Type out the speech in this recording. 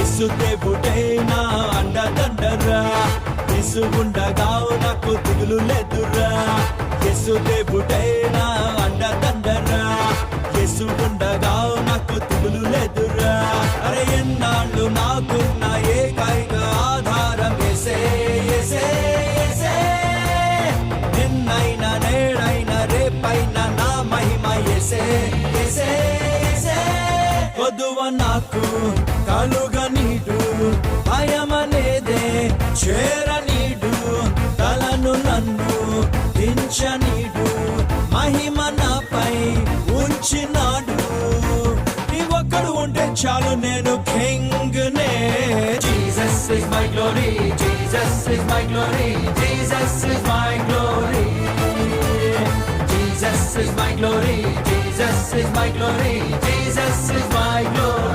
యేసు దేవుడే నా అండదండరా, యేసు ఉండగా నాకు దిగులు లేదురా. యేసు దేవుడే నా అండదండరా, యేసు ఉండగా నాకు దిగులు లేదురా. అరే ఎన్నాళ్ళు నాకున్న ఏకైక ఆధారం యేసే, యేసే, యేసే. నిన్నైనా నేడైనా రేపైనా నా మహిమ యేసే, యేసే, యేసే. కొదువ నాకు కలుగ నీడు, భయమనేదే చేరనీడు. తలను నన్ను దించనీడు, మహిమ నాపై ఉంచినాడు. ఈ ఒక్కడు ఉంటే చాలు నేను కింగ్ నే. Jesus is my glory, Jesus is my glory, Jesus is my glory. Jesus is my glory, Jesus is my glory, Jesus is my glory.